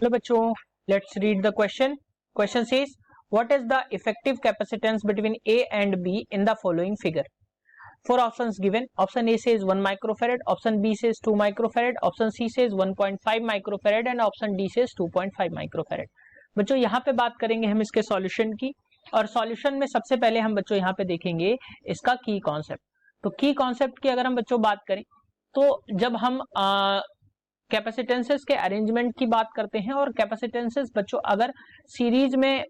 Hello बच्चों, let's read the question. Question says what is the effective capacitance between A and be in the following figure. Four options given. Option A says 1 microfarad, option B says 2 microfarad, option C says 1.5 microfarad and option D says 2.5 microfarad. बच्चों यहाँ पे बात करेंगे हम इसके solution की, और solution में सबसे पहले हम बच्चों यहाँ पे देखेंगे इसका की कॉन्सेप्ट. तो की कॉन्सेप्ट की अगर हम बच्चों बात करें तो जब हम कैपेसिटेंसेस के अरेंजमेंट की बात करते हैं, और कैपेसिटेंसेस बच्चों अगर सीरीज में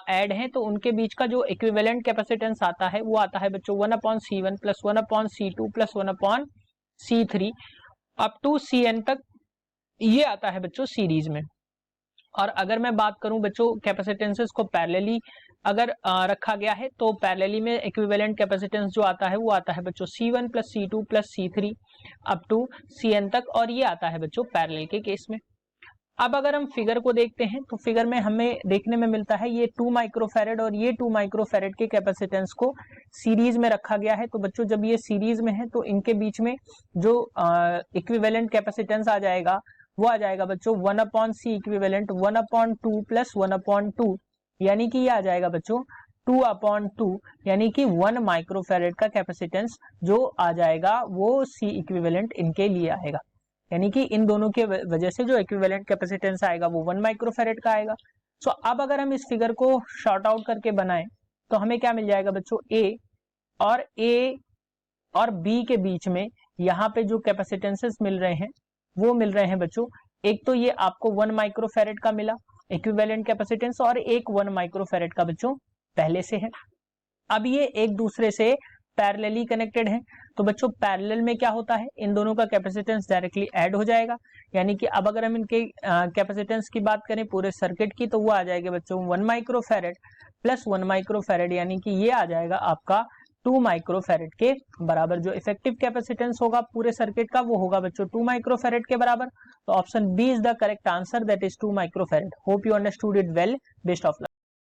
ऐड हैं तो उनके बीच का जो इक्विवेलेंट कैपेसिटेंस आता है वो आता है बच्चों 1/C1 plus 1/C2 plus 1/C3 up to Cn तक, ये आता है बच्चों सीरीज में. और अगर मैं बात करूं बच्चों कैपेसिटेंसेस को पैरेलली अगर रखा गया है तो पैरेलली में इक्विवेलेंट कैपेसिटेंस जो आता है वो आता है बच्चों C1 plus C2 plus C3 up to Cn तक, और ये आता है बच्चों पैरेलल के केस में. अब अगर हम फिगर को देखते हैं तो फिगर में हमें देखने में मिलता है ये 2 माइक्रोफैरेड और ये 2 माइक्रोफैरेड के कैपेसिटेंस को सीरीज में रखा गया है. तो बच्चों जब ये सीरीज में है तो इनके बीच में जो इक्विवेलेंट कैपेसिटेंस आ जाएगा वो आ जाएगा बच्चों 1/C इक्विवेलेंट 1/2 प्लस 1/2, यानी कि ये आ जाएगा बच्चों 2/2, यानी कि 1 माइक्रोफैरेड का कैपेसिटेंस जो आ जाएगा वो C इक्विवेलेंट इनके लिए आएगा. यानी कि इन दोनों के वजह से जो इक्विवेलेंट कैपेसिटेंस आएगा वो 1 माइक्रोफैरेड का आएगा. सो अब अगर हम इस फिगर को शॉर्ट आउट करके बनाएं तो हमें क्या मिल जाएगा बच्चों, A और B के बीच में यहाँ पे जो कैपेसिटेंसेस मिल रहे हैं वो मिल रहे हैं बच्चों, एक तो ये आपको 1 माइक्रोफैरेड का मिला इक्विवेलेंट कैपेसिटेंस, और एक 1 माइक्रोफैरेड का बच्चों पहले से है. अब ये एक दूसरे से पैरेलली कनेक्टेड है. तो बच्चों पैरेलल में क्या होता है, इन दोनों का कैपेसिटेंस डायरेक्टली ऐड हो जाएगा. यानी कि अब अगर हम इनके कैपेसिटेंस की बात करें पूरे सर्किट की तो वो आ जाएगा बच्चों 1 माइक्रोफैरेड प्लस 1 माइक्रोफैरेड, यानी कि ये आ जाएगा आपका 2 माइक्रोफैरेड के बराबर. जो इफेक्टिव कैपेसिटेंस होगा पूरे सर्किट का वो होगा बच्चों 2 माइक्रोफैरेड के बराबर. तो option B is the correct answer, that is 2 microfarad. Hope you understood it well. Best of luck.